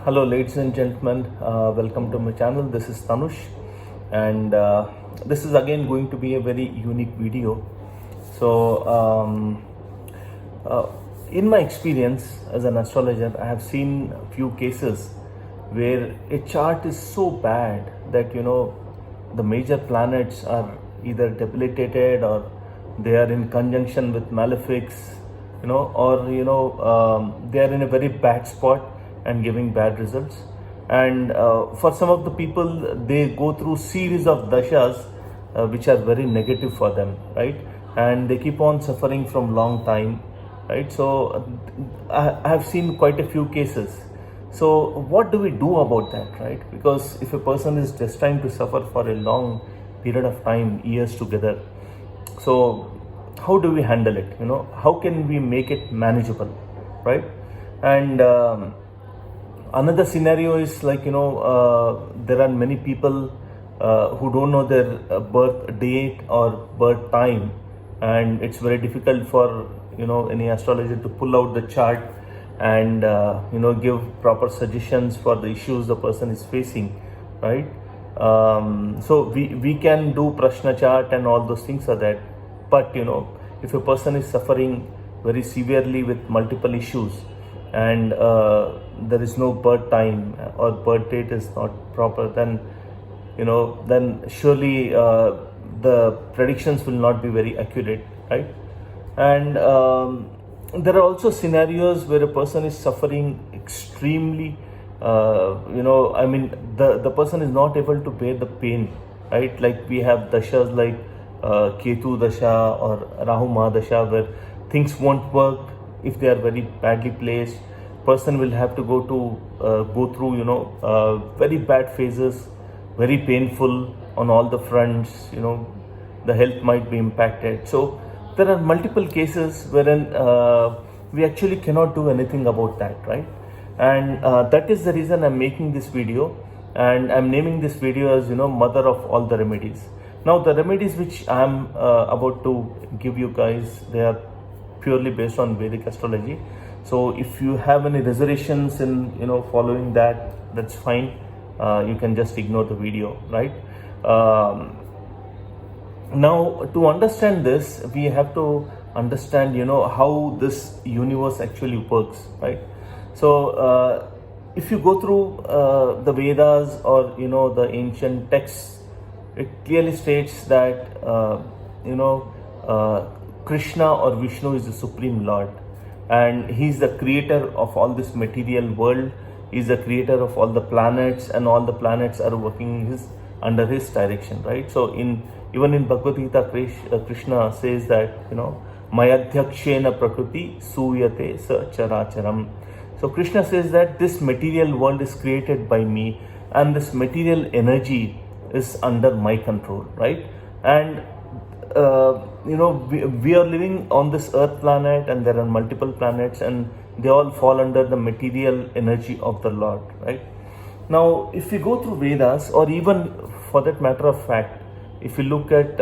Hello, ladies and gentlemen. Welcome to my channel. This is Tanush, and this is again going to be a very unique video. So, uh, in my experience as an astrologer, I have seen a few cases where a chart is so bad that the major planets are either debilitated or they are in conjunction with malefics, or they are in a very bad spot and giving bad results. And for some of the people, they go through series of dashas which are very negative for them, right? And they keep on suffering from long time, right? So I have seen quite a few cases. So what do we do about that, right? Because if a person is destined to suffer for a long period of time, years together, so how do we handle it? How can we make it manageable, right? And another scenario is like there are many people who don't know their birth date or birth time, and it's very difficult for any astrologer to pull out the chart and give proper suggestions for the issues the person is facing, right? So we can do prashna chart and all those things are that, but if a person is suffering very severely with multiple issues and there is no birth time or birth date is not proper, then surely the predictions will not be very accurate, right? And there are also scenarios where a person is suffering extremely, the person is not able to bear the pain, right? Like we have dashas like Ketu dasha or Rahu Mahadasha, where things won't work if they are very badly placed. Person will have to go through very bad phases, very painful on all the fronts. The health might be impacted. So there are multiple cases wherein we actually cannot do anything about that, right? And that is the reason I'm making this video, and I'm naming this video as mother of all the remedies. Now the remedies which I'm about to give you guys, they are purely based on Vedic astrology. So if you have any reservations in following that, that's fine. You can just ignore the video, right? Now to understand this, we have to understand how this universe actually works, right? So if you go through the Vedas or the ancient texts, it clearly states that Krishna or Vishnu is the Supreme Lord, and he's the creator of all this material world. He's the creator of all the planets, and all the planets are working under his direction, right? So even in Bhagavad Gita, Krishna says that Mayadhyakshena Prakriti Suyate Sa Characharam. So Krishna says that this material world is created by me, and this material energy is under my control, right? And we are living on this earth planet, and there are multiple planets, and they all fall under the material energy of the Lord, right? Now if you go through Vedas, or even for that matter of fact, if you look at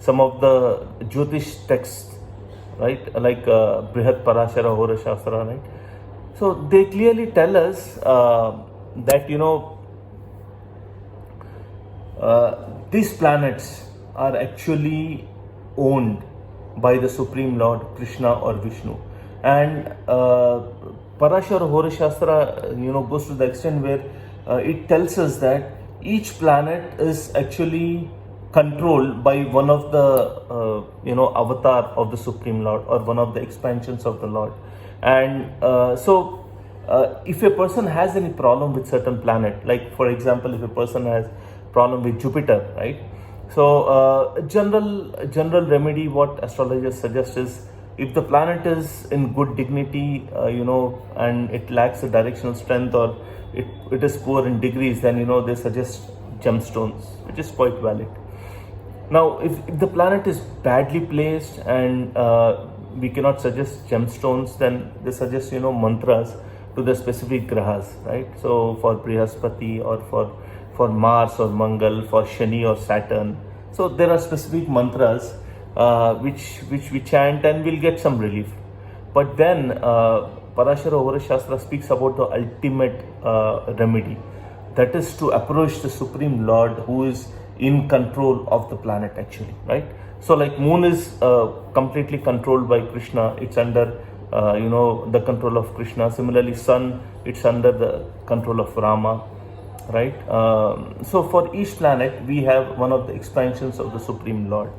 some of the Jyotish texts, right, like Brihat Parashara Hora Shastra, right? So they clearly tell us that these planets are actually owned by the Supreme Lord Krishna or Vishnu. And Parashara Hora Shastra goes to the extent where it tells us that each planet is actually controlled by one of the avatar of the Supreme Lord, or one of the expansions of the Lord. And so if a person has any problem with certain planet, like for example, if a person has problem with Jupiter, right? So general remedy what astrologers suggest is, if the planet is in good dignity, and it lacks a directional strength, or it is poor in degrees, then they suggest gemstones, which is quite valid. Now if the planet is badly placed and we cannot suggest gemstones, then they suggest mantras to the specific grahas, right? So for Brihaspati, or for Mars or Mangal, for Shani or Saturn. So there are specific mantras which we chant, and we'll get some relief. But then Parashara Hora Shastra speaks about the ultimate remedy. That is to approach the Supreme Lord who is in control of the planet actually, right? So like moon is completely controlled by Krishna. It's under the control of Krishna. Similarly, sun, it's under the control of Rama, right? So for each planet, we have one of the expansions of the Supreme Lord.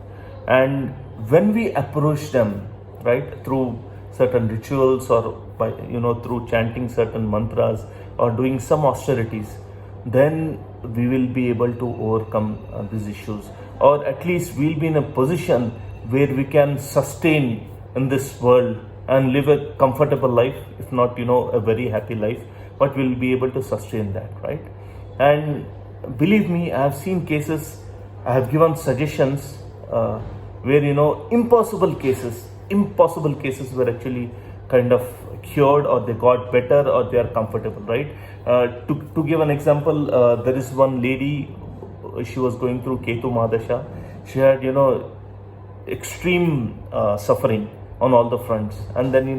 And when we approach them, right, through certain rituals or by, through chanting certain mantras or doing some austerities, then we will be able to overcome these issues, or at least we'll be in a position where we can sustain in this world and live a comfortable life, if not a very happy life, but we'll be able to sustain that, right? And believe me, I have seen cases, I have given suggestions where impossible cases were actually kind of cured, or they got better, or they are comfortable, right? To give an example, there is one lady, she was going through Ketu Mahadasha. She had extreme suffering on all the fronts, and then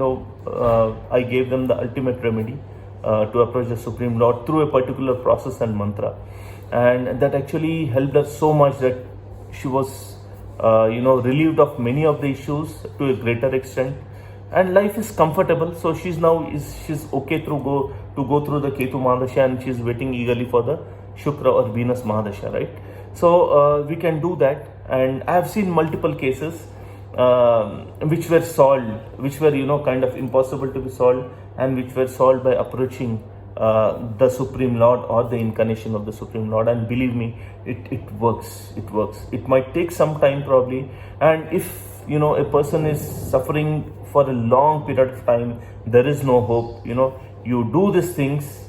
I gave them the ultimate remedy to approach the Supreme Lord through a particular process and mantra, and that actually helped her so much that she was relieved of many of the issues to a greater extent, and life is comfortable. So she's okay to go through the Ketu Mahadasha, and she's waiting eagerly for the Shukra or Venus Mahadasha, right? So we can do that, and I have seen multiple cases which were solved, which were kind of impossible to be solved, and which were solved by approaching the Supreme Lord or the incarnation of the Supreme Lord. And believe me, it works. It might take some time probably, and if a person is suffering for a long period of time, there is no hope, you do these things,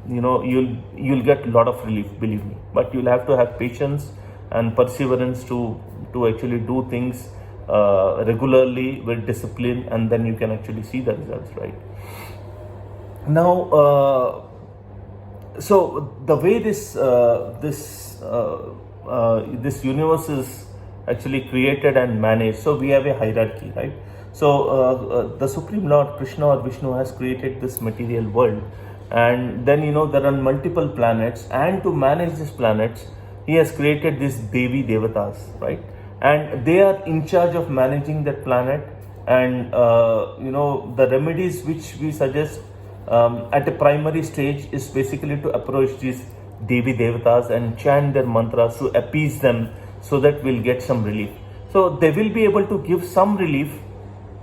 you'll get a lot of relief, believe me. But you'll have to have patience and perseverance to actually do things regularly with discipline, and then you can actually see the results, right? Now, so the way this universe is actually created and managed, so we have a hierarchy, right? So the Supreme Lord Krishna or Vishnu has created this material world, and then there are multiple planets, and to manage these planets, he has created these Devi Devatas, right? And they are in charge of managing that planet, and the remedies which we suggest at a primary stage is basically to approach these Devi Devatas and chant their mantras to appease them, so that we'll get some relief. So they will be able to give some relief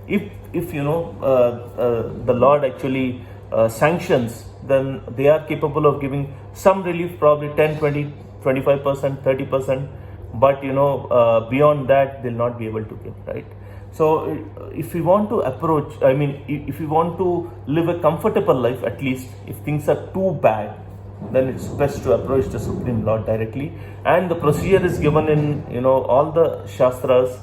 if the Lord actually sanctions, then they are capable of giving some relief, probably 10, 20, 25%, 30%, but beyond that they'll not be able to give, right? So if we want to approach, if we want to live a comfortable life, at least if things are too bad, then it's best to approach the Supreme Lord directly. And the procedure is given in all the Shastras.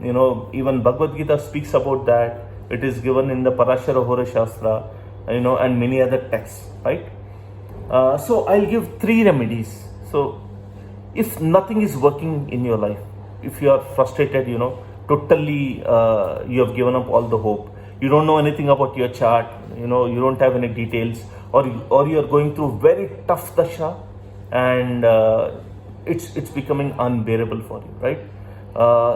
Even Bhagavad Gita speaks about that. It is given in the Parashara Hora Shastra, and many other texts, right? So I'll give 3 remedies. So if nothing is working in your life, if you are frustrated, totally you have given up all the hope, you don't know anything about your chart, you don't have any details, or you are going through very tough dasha, and it's becoming unbearable for you, right?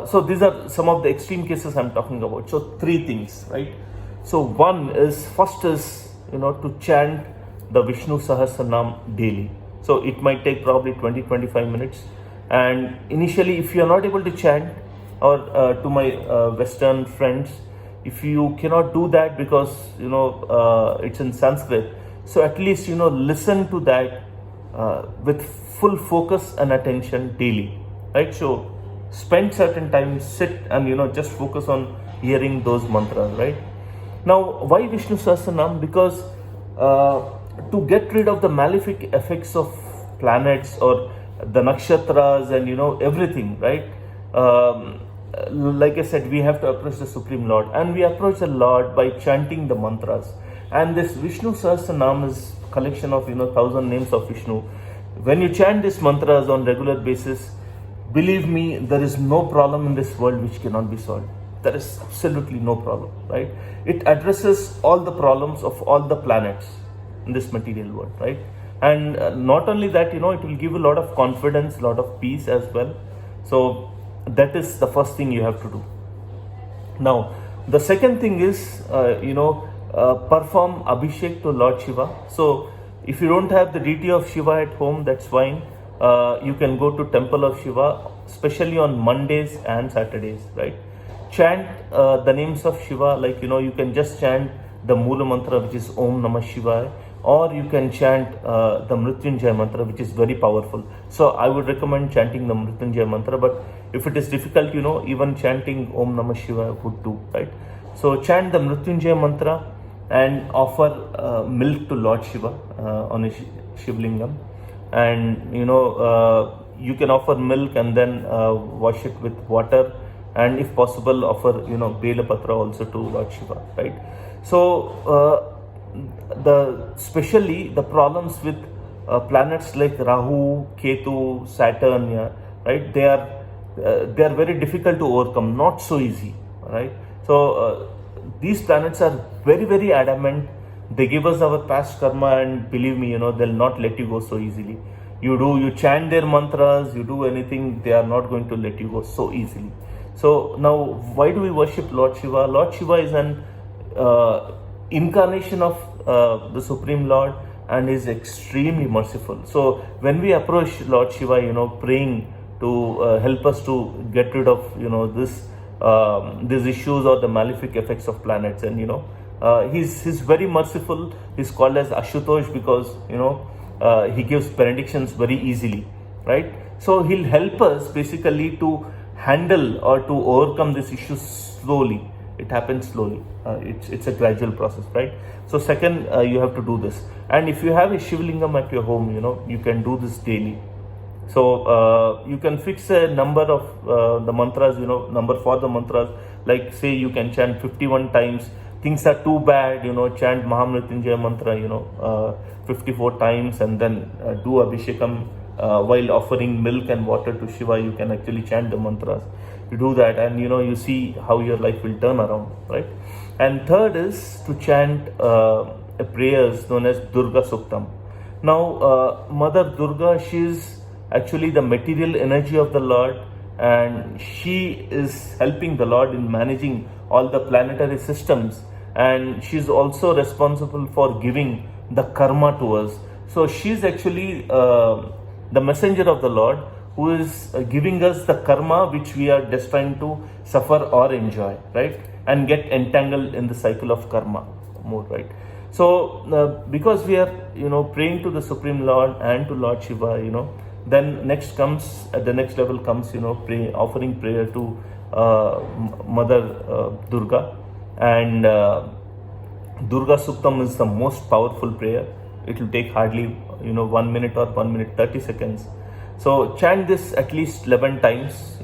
So these are some of the extreme cases I'm talking about. So 3 things, right? So first is to chant the Vishnu Sahatra naam daily. So it might take probably 20-25 minutes, and initially if you are not able to chant, or to my Western friends, if you cannot do that because it's in Sanskrit, so at least listen to that with full focus and attention daily, right? So spend certain time, sit and just focus on hearing those mantras, right? Now, why Vishnu Sahasranam? Because to get rid of the malefic effects of planets or the nakshatras and everything, right? Like I said, we have to approach the Supreme Lord, and we approach the Lord by chanting the mantras. And this Vishnu Sahasranam is collection of 1,000 names of Vishnu. When you chant these mantras on regular basis, believe me, there is no problem in this world which cannot be solved. there is absolutely no problem, right? It addresses all the problems of all the planets in this material world, right? And not only that, it will give a lot of confidence, a lot of peace as well. So that is the first thing you have to do. Now, the second thing is, perform Abhishek to Lord Shiva. So, if you don't have the deity of Shiva at home, that's fine. You can go to Temple of Shiva, especially on Mondays and Saturdays, right? Chant the names of Shiva, like, you can just chant the Mula Mantra, which is Om Namah Shivaya, or you can chant the Mrityunjay Mantra, which is very powerful. So I would recommend chanting the Mrityunjay Mantra, but if it is difficult, even chanting Om Namah Shivaya would do, right? So chant the Mrityunjay Mantra and offer milk to Lord Shiva on a Shivlingam. And you can offer milk and then wash it with water, and if possible offer Bela Patra also to Lord Shiva, right? So especially the problems with planets like Rahu, Ketu, Saturn, yeah, right? They are very difficult to overcome, not so easy, right? So these planets are very, very adamant. They give us our past karma, and believe me, they'll not let you go so easily. You chant their mantras, you do anything, they are not going to let you go so easily. So now, why do we worship Lord Shiva? Lord Shiva is an incarnation of the Supreme Lord, and is extremely merciful. So when we approach Lord Shiva, praying to help us to get rid of these issues or the malefic effects of planets, and he's very merciful. He's called as Ashutosh because he gives benedictions very easily, right? So he'll help us basically to handle or to overcome this issue slowly. It happens slowly. It's a gradual process, right? So second, you have to do this. And if you have a Shivlingam at your home, you can do this daily. So you can fix a number of the mantras, number for the mantras. Like say you can chant 51 times. Things are too bad, chant Mahamrityunjaya mantra, 54 times, and then do Abhishekam while offering milk and water to Shiva. You can actually chant the mantras. You do that, and you see how your life will turn around, right? And third is to chant prayers known as Durga Suktam. Now, Mother Durga, she is actually the material energy of the Lord, and she is helping the Lord in managing all the planetary systems, and she is also responsible for giving the karma to us. So she is actually the messenger of the Lord, who is giving us the karma which we are destined to suffer or enjoy, right? And get entangled in the cycle of karma more, right? So because we are praying to the Supreme Lord and to Lord Shiva, then next comes at the next level comes offering prayer to Mother Durga, and Durga Suktam is the most powerful prayer. It will take hardly 1 minute or 1 minute 30 seconds. So chant this at least 11 times.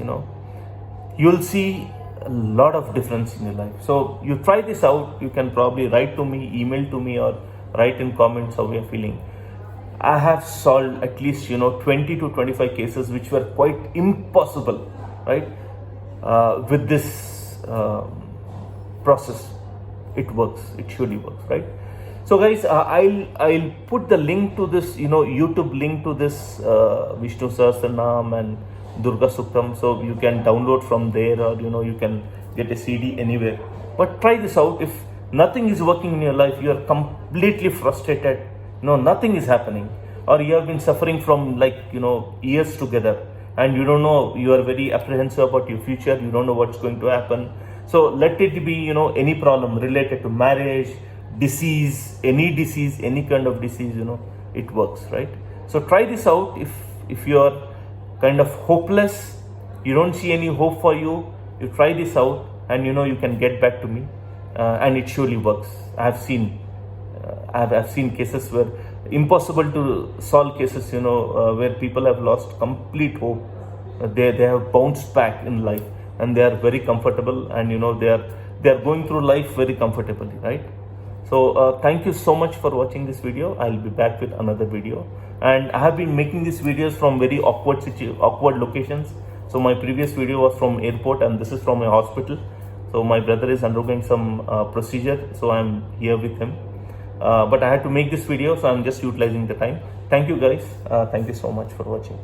You'll see a lot of difference in your life. So you try this out. You can probably write to me, email to me, or write in comments how you're feeling. I have solved at least 20 to 25 cases which were quite impossible, right? With this process, it works. It surely works, right? So guys, I'll put the link to this, YouTube link to this Vishnu Sahatra naam and Durga Suktam, so you can download from there, or you can get a CD anywhere. But try this out. If nothing is working in your life, you are completely frustrated, nothing is happening, or you have been suffering from years together, and you don't know, you are very apprehensive about your future, you don't know what's going to happen. So let it be any problem related to marriage, disease, any kind of disease, it works, right? So try this out. If you are kind of hopeless, you don't see any hope for you, you try this out, and you can get back to me, and it surely works. I've seen cases where impossible to solve cases, where people have lost complete hope. They have bounced back in life, and they are very comfortable, and they are going through life very comfortably, right? So thank you so much for watching this video. I'll be back with another video, and I have been making these videos from very awkward locations. So my previous video was from airport, and this is from a hospital. So my brother is undergoing some procedure, so I'm here with him. But I had to make this video, so I'm just utilizing the time. Thank you guys. Thank you so much for watching.